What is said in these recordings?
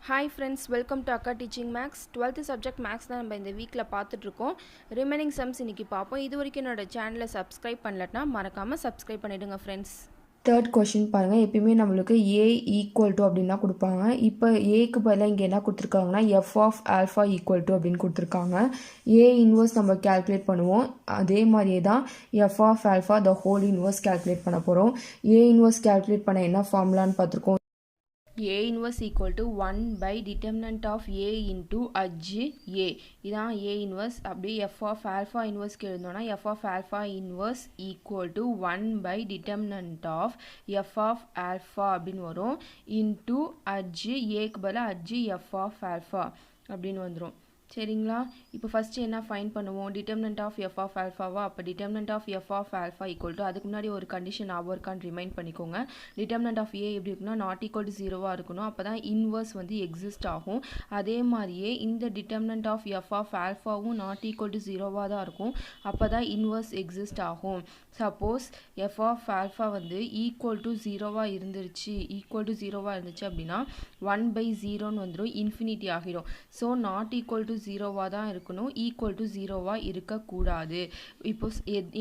Hi friends, welcome to Akka Teaching Max. 12th subject Max தான் நம்ம இந்த வீக்கில் பார்த்துட்ருக்கோம். ரிமைனிங் சம்ஸ் இன்றைக்கி பார்ப்போம். இது வரைக்கும் என்னோடய சேனலை சப்ஸ்கிரைப் பண்ணலன்னா மறக்காமல் சப்ஸ்கிரைப் பண்ணிவிடுங்க ஃப்ரெண்ட்ஸ். தேர்ட் கொஷின் பாருங்கள். எப்பயுமே நம்மளுக்கு ஏ ஈக்குவல் டு அப்படின்னா கொடுப்பாங்க. இப்போ ஏக்கு பதிலாக இங்கே என்ன கொடுத்துருக்காங்கன்னா F of alpha equal to அப்படின்னு கொடுத்துருக்காங்க. ஏ இன்வர்ஸ் நம்ம கேல்குலேட் பண்ணுவோம். அதே மாதிரியே தான் F of alpha the whole inverse calculate பண்ண போகிறோம். ஏ இன்வர்ஸ் கேல்குலேட் பண்ண என்ன ஃபார்முலான்னு பார்த்துருக்கோம். A inverse equal to 1 by determinant of A into adj A. இதான் A inverse. அப்படி F of alpha inverse எழுதணும்னா F of alpha inverse equal to 1 by determinant of F of alpha அப்படின்னு வரும் into adj Aக்கு பதிலாக adj F of alpha அப்படின்னு வந்துடும். சரிங்களா? இப்போ ஃபஸ்ட்டு என்ன ஃபைண்ட் பண்ணுவோம்? டிட்டர்மினன்ட் ஆஃப் எஃப் ஆஃப் ஆல்ஃபாவா? அப்போ determinant of F of alpha equal to அதுக்கு முன்னாடி ஒரு கண்டிஷன் இருக்கான்னு ரிமைண்ட் பண்ணிக்கோங்க. டிட்டர்மினன்ட் ஆஃப் ஏ எப்படி இருக்குன்னா நாட் ஈக்குவல் டு ஜீரோவாக இருக்கணும். அப்போ தான் இன்வர்ஸ் வந்து எக்ஸிஸ்ட் ஆகும். அதே மாதிரியே இந்த டிட்டர்மினன்ட் ஆஃப் எஃப் ஆஃப் ஆல்ஃபாவும் நாட் ஈக்குவல் டு ஜீரோவாக தான் இருக்கும். அப்போ தான் இன்வர்ஸ் எக்ஸிஸ்ட் ஆகும். சப்போஸ் எஃப் ஆஃப் ஆல்ஃபா வந்து ஈக்குவல் டு ஜீரோவாக இருந்துச்சு அப்படின்னா 1/0ன்னு வந்துடும், இன்ஃபினிட்டி ஆகிடும். ஸோ நாட் ஈக்குவல் டு ஜீரோவாக தான் இருக்கணும், ஈக்குவல் டு ஜீரோவாக இருக்கக்கூடாது. இப்போ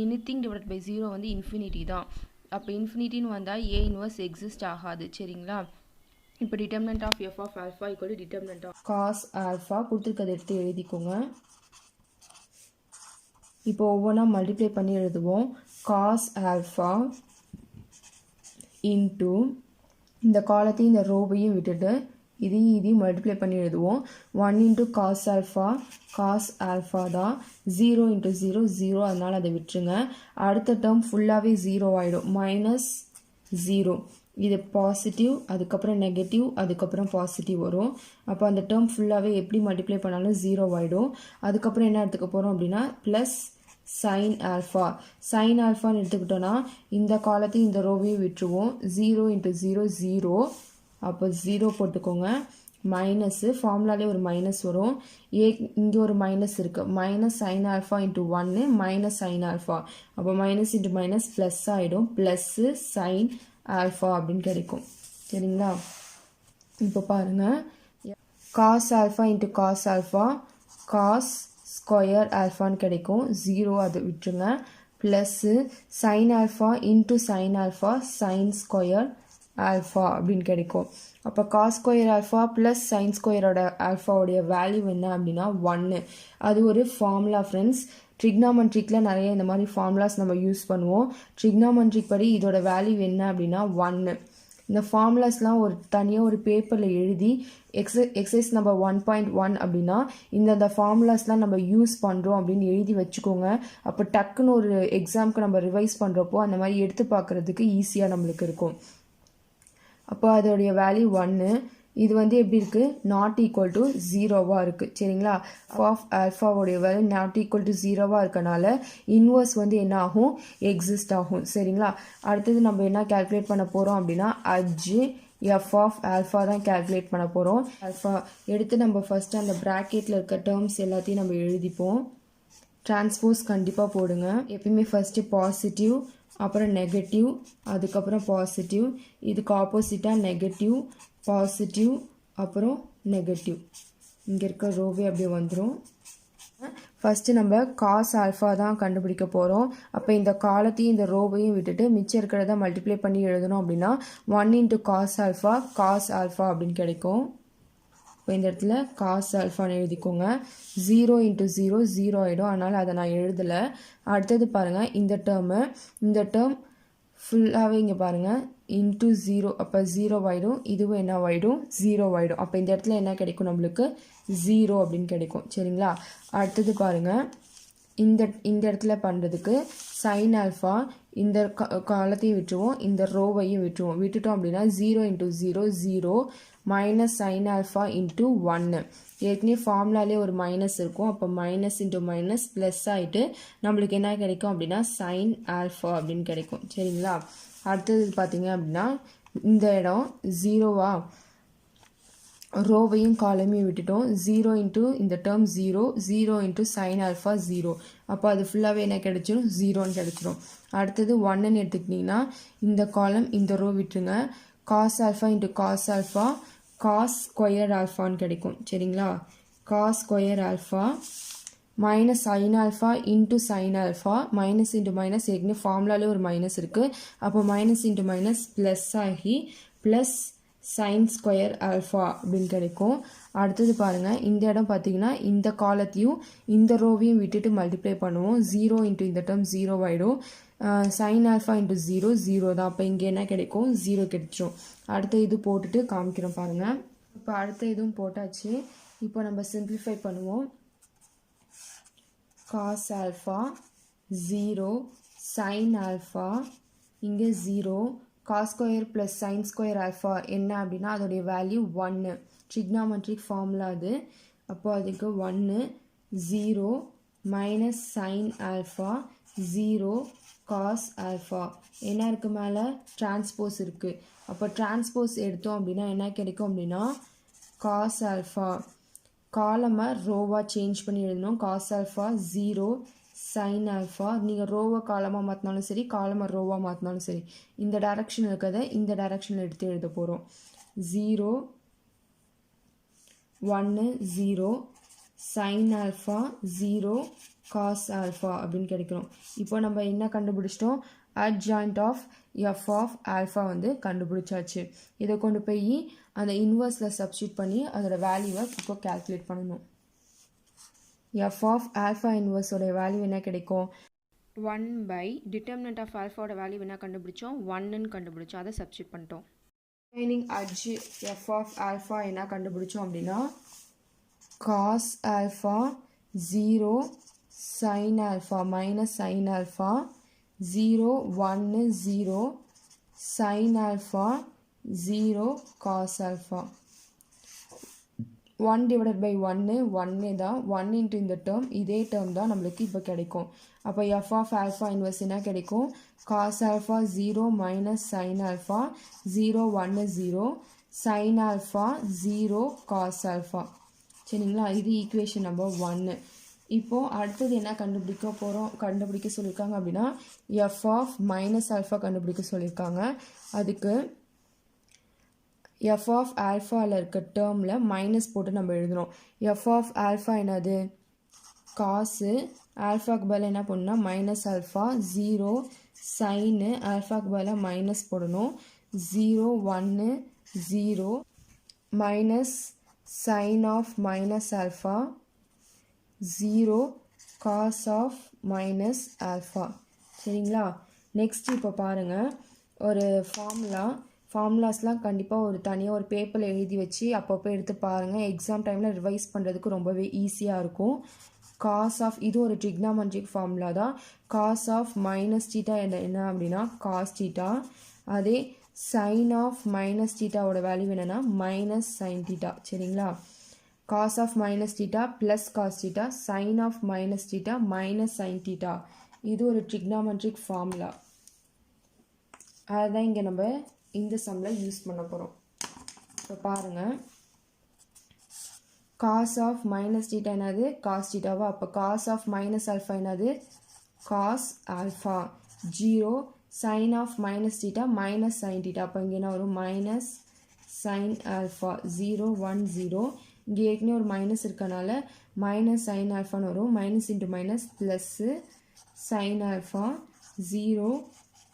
எனிதிங் டிவைட் பை ஜீரோ வந்து இன்ஃபினிட்டி தான். அப்போ இன்ஃபினிட்டின்னு வந்தால் ஏ இன்வர்ஸ் எக்ஸிஸ்ட் ஆகாது. சரிங்களா? இப்போ determinant of F of alpha equal to determinant of cos alpha கொடுத்துருக்கதை எடுத்து எழுதிக்கோங்க. இப்போ ஒவ்வொன்றா மல்டிப்ளை பண்ணி எழுதுவோம். காஸ் ஆல்ஃபா இன்ட்டு இந்த காலத்தையும் இந்த ரோவையும் விட்டுட்டு இதையும் மல்டிப்ளை பண்ணி எழுதுவோம். 1 இன்ட்டு காஸ் ஆல்ஃபா தான். 0 இன்ட்டு 0 0, அதனால் அதை விட்டுருங்க. அடுத்த டேர்ம் ஃபுல்லாகவே 0 ஆகிடும். -0, இது பாசிட்டிவ், அதுக்கப்புறம் நெகட்டிவ், அதுக்கப்புறம் பாசிட்டிவ் வரும். அப்போ அந்த டேர்ம் ஃபுல்லாகவே எப்படி மல்டிப்ளை பண்ணாலும் 0 ஆகிடும். அதுக்கப்புறம் என்ன எடுத்துக்க போகிறோம் அப்படின்னா ப்ளஸ் சைன் ஆல்ஃபான்னு எடுத்துக்கிட்டோன்னா இந்த காலத்தையும் இந்த ரோவையும் விட்டுருவோம். 0 இன்ட்டு 0 0, அப்போ 0 போட்டுக்கோங்க. மைனஸு ஃபார்முலாலே ஒரு மைனஸ் வரும். இங்கே ஒரு மைனஸ் இருக்குது. Minus sine alpha into 1 minus sine alpha, அப்போ மைனஸ் இன்ட்டு மைனஸ் ப்ளஸ் ஆகிடும். ப்ளஸ்ஸு சைன் ஆல்ஃபா அப்படின்னு கிடைக்கும். சரிங்களா? இப்போ பாருங்கள், cos alpha into cos alpha cos square ஆல்ஃபான்னு கிடைக்கும். 0 அதை விட்டுருங்க. Plus sine alpha into sine alpha sine square alpha அப்படின்னு கிடைக்கும். அப்போ cos square alpha plus sine ஸ்கொயரோட ஆல்ஃபாவுடைய வேல்யூ என்ன அப்படின்னா 1. அது ஒரு ஃபார்முலா ஃப்ரெண்ட்ஸ். ட்ரிக்னாமெட்ரிக்கில் நிறைய இந்த மாதிரி ஃபார்முலாஸ் நம்ம யூஸ் பண்ணுவோம். ட்ரிக்னாமெட்ரிக் படி இதோட வேல்யூ என்ன அப்படின்னா 1. இந்த ஃபார்முலாஸ்லாம் தனியாக ஒரு பேப்பரில் எழுதி எக்ஸசைஸ் நம்பர் 1.1 அப்படின்னா இந்த ஃபார்முலாஸ்லாம் நம்ம யூஸ் பண்ணுறோம் அப்படின்னு எழுதி வச்சுக்கோங்க. அப்போ டக்குன்னு ஒரு எக்ஸாமுக்கு நம்ம ரிவைஸ் பண்ணுறப்போ அந்த மாதிரி எடுத்து பார்க்குறதுக்கு ஈஸியாக நம்மளுக்கு இருக்கும். அப்போ அதோடைய வேல்யூ 1. இது வந்து எப்படி இருக்குது? நாட் ஈக்குவல் டு ஜீரோவாக இருக்குது. சரிங்களா? ஆஃப் ஆல்ஃபாவோடைய வேல்யூ நாட் ஈக்குவல் டு ஜீரோவாக இருக்கனால இன்வர்ஸ் வந்து என்ன ஆகும்? எக்ஸிஸ்ட் ஆகும். சரிங்களா? அடுத்தது நம்ம என்ன கேல்குலேட் பண்ண போகிறோம் அப்படின்னா adj f ஆஃப் ஆல்ஃபா தான் கேல்குலேட் பண்ண போகிறோம். ஆல்ஃபா எடுத்து நம்ம ஃபஸ்ட்டு அந்த ப்ராக்கெட்டில் இருக்க டேர்ம்ஸ் எல்லாத்தையும் நம்ம எழுதிப்போம். டிரான்ஸ்போஸ் கண்டிப்பாக போடுங்க. எப்பயுமே ஃபஸ்ட்டு பாசிட்டிவ், அப்புறம் நெகட்டிவ், அதுக்கப்புறம் பாசிட்டிவ், இதுக்கு ஆப்போசிட்டாக நெகட்டிவ் பாசிட்டிவ் அப்புறம் நெகட்டிவ். இங்கே இருக்க ரோவே அப்படியே வந்துடும். ஃபஸ்ட்டு நம்ம காஸ் ஆல்ஃபா தான் கண்டுபிடிக்க போகிறோம். அப்போ இந்த காலத்தையும் இந்த ரோவையும் விட்டுட்டு மிச்சம் இருக்கிறத மல்டிப்ளை பண்ணி எழுதணும் அப்படின்னா 1 இன்ட்டு காஸ் ஆல்ஃபா அப்படின்னு கிடைக்கும். இப்போ இந்த இடத்துல காஸ் ஆல்ஃபான்னு எழுதிக்கோங்க. 0 இன்ட்டு 0 0 ஆகிடும், அதனால் அதை நான் எழுதலை. அடுத்தது பாருங்கள், இந்த டேர்ம் ஃபுல்லாகவே இங்கே பாருங்கள் இன்ட்டு 0, அப்போ 0 ஆகிடும். இதுவும் என்ன ஆகிடும்? 0 ஆகிடும். அப்போ இந்த இடத்துல என்ன கிடைக்கும்? நம்மளுக்கு 0 அப்படின்னு கிடைக்கும். சரிங்களா? அடுத்தது பாருங்கள், இந்த இடத்துல பண்ணுறதுக்கு சைன் ஆல்ஃபா இந்த காலத்தையும் விட்டுருவோம், இந்த ரோவையும் விட்டுட்டோம் அப்படின்னா 0 into 0 0 minus sine alpha into 1. ஏற்கனவே ஃபார்முலாலே ஒரு மைனஸ் இருக்கும். அப்போ மைனஸ் இன்ட்டு மைனஸ் ப்ளஸ் ஆகிட்டு நம்மளுக்கு என்ன கிடைக்கும் அப்படின்னா சைன் ஆல்ஃபா அப்படின்னு கிடைக்கும். சரிங்களா? அடுத்தது பார்த்தீங்க அப்படின்னா இந்த இடம் 0வா, ரோவையும் காலமையும் விட்டுட்டோம். 0 இன்ட்டு இந்த டேர்ம் 0 இன்ட்டு சைன் ஆல்ஃபா 0, அப்போ அது ஃபுல்லாகவே என்ன கிடைச்சிடும்? 0ன்னு கிடைச்சிடும். அடுத்தது 1ன்னு எடுத்துக்கிட்டிங்கன்னா இந்த காலம் இந்த ரோ விட்டுருங்க. Cos alpha into cos alpha cos square ஆல்ஃபான்னு கிடைக்கும் சரிங்களா. Cos square alpha minus sine alpha into sine alpha, minus into minus ஏற்கனவே ஃபார்முலாலே ஒரு மைனஸ் இருக்குது, அப்போ மைனஸ் இன்ட்டு மைனஸ் ப்ளஸ் ஆகி ப்ளஸ் சைன் ஸ்கொயர் ஆல்ஃபா அப்படின்னு கிடைக்கும். அடுத்தது பாருங்கள், இந்த இடம் பார்த்தீங்கன்னா இந்த காலத்தையும் இந்த ரோவையும் விட்டுட்டு மல்டிப்ளை பண்ணுவோம். 0 இன்ட்டு இந்த டேர்ம் 0 ஆகிடும். சைன் ஆல்ஃபா இன்ட்டு 0 0 தான். அப்போ இங்கே என்ன கிடைக்கும் 0 கிடைச்சிரும். அடுத்த இது போட்டுட்டு காமிக்கிறோம் பாருங்கள். இப்போ அடுத்த இதுவும் போட்டாச்சு. இப்போ நம்ம சிம்பிளிஃபை பண்ணுவோம். காஸ் ஆல்ஃபா 0 சைன் ஆல்ஃபா இங்கே 0 cos square plus sine square alpha என்ன அப்படின்னா அதோடைய வேல்யூ 1 ட்ரிக்னாமெட்ரிக் ஃபார்முலா அது. அப்போ அதுக்கு 1 0 minus sine alpha 0 cos alpha என்ன இருக்குது மேலே டிரான்ஸ்போஸ் இருக்குது. அப்போ டிரான்ஸ்போஸ் எடுத்தோம் அப்படின்னா என்ன கிடைக்கும் அப்படின்னா காஸ் ஆல்ஃபா காலமை ரோவாக சேஞ்ச் பண்ணி எழுதணும். காஸ் ஆல்ஃபா 0 சைன் ஆல்ஃபா நீங்கள் ரோவை காலமாக மாற்றினாலும் சரி காலமை ரோவாக மாற்றினாலும் சரி இந்த டைரக்ஷன் இருக்கிறத இந்த டைரக்ஷனில் எடுத்து எழுத போகிறோம். 0 1 0 சைன் ஆல்ஃபா 0 காஸ் ஆல்ஃபா அப்படின்னு கிடைக்கணும். இப்போ நம்ம என்ன கண்டுபிடிச்சிட்டோம், adjoint of F of alpha வந்து கண்டுபிடிச்சாச்சு. இதை கொண்டு போய் அந்த இன்வர்ஸில் சப்ஸ்டியூட் பண்ணி அதோட வேல்யூவை இப்போ கால்குலேட் பண்ணணும். எஃப் ஆஃப் ஆல்ஃபா இன்வர்ஸோட வேல்யூ என்ன கிடைக்கும், 1 பை டிட்டர்மினன்ட் ஆஃப் ஆல்ஃபாவோட வேல்யூ என்ன கண்டுபிடிச்சோம் 1ன்னு கண்டுபிடிச்சோம். அதை சப்ஸ்டியூட் பண்ணிட்டோம். Remaining adj F of alpha என்ன கண்டுபிடிச்சோம் அப்படின்னா cos alpha 0 sine alpha minus sine alpha 0 1 0 sine alpha 0 cos alpha 1 divided by 1 1 தான். 1 இன்ட்டு இந்த டேர்ம் இதே டேர்ம் தான் நம்மளுக்கு இப்போ கிடைக்கும். அப்போ எஃப் ஆஃப் ஆல்ஃபா இன்வர்ஸ் என்ன கிடைக்கும், cos alpha 0 minus sine alpha 0 1 0 sine alpha 0 cos alpha சரிங்களா. இது ஈக்குவேஷன் நம்பர் 1. இப்போது அடுத்தது என்ன கண்டுபிடிக்க சொல்லியிருக்காங்க அப்படின்னா எஃப் ஆஃப் மைனஸ் ஆல்ஃபா கண்டுபிடிக்க சொல்லியிருக்காங்க. அதுக்கு எஃப் ஆஃப் ஆல்ஃபாவில் இருக்க டேர்மில் மைனஸ் போட்டு நம்ம எழுதணும். எஃப் ஆஃப் ஆல்ஃபா என்னது காசு, ஆல்ஃபாக்கு பதில் என்ன பண்ணணும்னா மைனஸ் ஆல்ஃபா 0 சைனு ஆல்ஃபாக்கு பதில் மைனஸ் போடணும் 0 1 0 minus sine of minus alpha 0 cos of minus alpha சரிங்களா. நெக்ஸ்ட் இப்போ பாருங்கள், ஒரு ஃபார்முலாஸ்லாம் கண்டிப்பாக ஒரு தனியாக ஒரு பேப்பரில் எழுதி வச்சு அப்பப்போ எடுத்து பாருங்கள். எக்ஸாம் டைமில் ரிவைஸ் பண்ணுறதுக்கு ரொம்பவே ஈஸியாக இருக்கும். காஸ் ஆஃப் இது ஒரு ட்ரிக்னாமெட்ரிக் ஃபார்முலா தான். காஸ் ஆஃப் மைனஸ் டீட்டா என்ன அப்படின்னா காஸ் டீட்டா. அதே சைன் ஆஃப் மைனஸ் டீட்டாவோட வேல்யூ என்னென்னா மைனஸ் சைன் டீட்டா சரிங்களா. Cos of minus theta plus cos theta, sine of minus theta minus sine theta. இது ஒரு ட்ரிக்னாமெட்ரிக் ஃபார்முலா. அதுதான் இங்கே நம்ம இந்த சம்மில் யூஸ் பண்ண போகிறோம். இப்போ பாருங்கள், காஸ் ஆஃப் மைனஸ் டீட்டா என்னது காஸ் டீட்டாவா. அப்போ காஸ் ஆஃப் மைனஸ் ஆல்ஃபா என்னது cos alpha 0 sine of minus theta minus sine theta. அப்போ இங்கே என்ன வரும் மைனஸ் சைன் ஆல்ஃபா 0 1 0. இங்கே ஏற்கனவே ஒரு மைனஸ் இருக்கனால மைனஸ் சைன் ஆல்ஃபான்னு வரும். Minus into minus plus sine alpha 0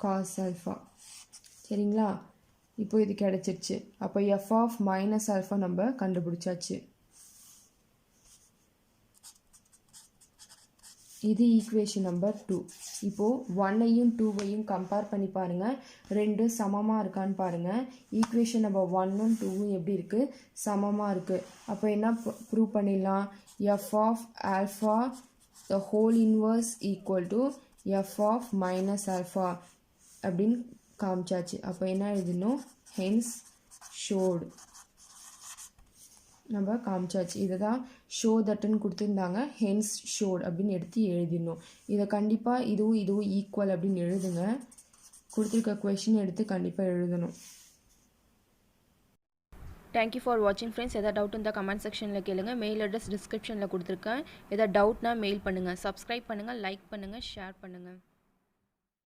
cos alpha சரிங்களா. இப்போ இது கிடச்சிருச்சு. அப்போ எஃப் ஆஃப் மைனஸ் ஆல்ஃபா நம்ம கண்டுபிடிச்சாச்சு. இது ஈக்குவேஷன் நம்பர் 2. இப்போது 1ஐயும் 2ஐயும் கம்பேர் பண்ணி பாருங்கள், ரெண்டும் சமமாக இருக்கான்னு பாருங்கள். ஈக்குவேஷன் நம்பர் 1ம் 2ம் எப்படி இருக்குது சமமாக இருக்குது. அப்போ என்ன ப்ரூவ் பண்ணிடலாம், F of alpha the whole inverse equal to F of minus alpha அப்படின்னு காமிச்சாச்சு. அப்போ என்ன எழுதணும், ஹென்ஸ் ஷோடு நம்ம காமிச்சாச்சு. இதை தான் ஷோ தட்டுன்னு கொடுத்துருந்தாங்க, ஹென்ஸ் ஷோட் அப்படின்னு எடுத்து எழுதிடணும். இதை கண்டிப்பாக இதுவும் ஈக்குவல் அப்படின்னு எழுதுங்க. கொடுத்துருக்க கொஷின் எடுத்து கண்டிப்பாக எழுதணும். தேங்க்யூ ஃபார் வாட்சிங் ஃப்ரெண்ட்ஸ். எதாவது டவுட் இருந்தால் கமெண்ட் செக்ஷனில் கேளுங்க. மெயில் அட்ரஸ் டிஸ்கிரிப்ஷனில் கொடுத்துருக்கேன். எதாவது டவுட்னா மெயில் பண்ணுங்கள். சப்ஸ்கிரைப் பண்ணுங்கள், லைக் பண்ணுங்கள், ஷேர் பண்ணுங்கள்.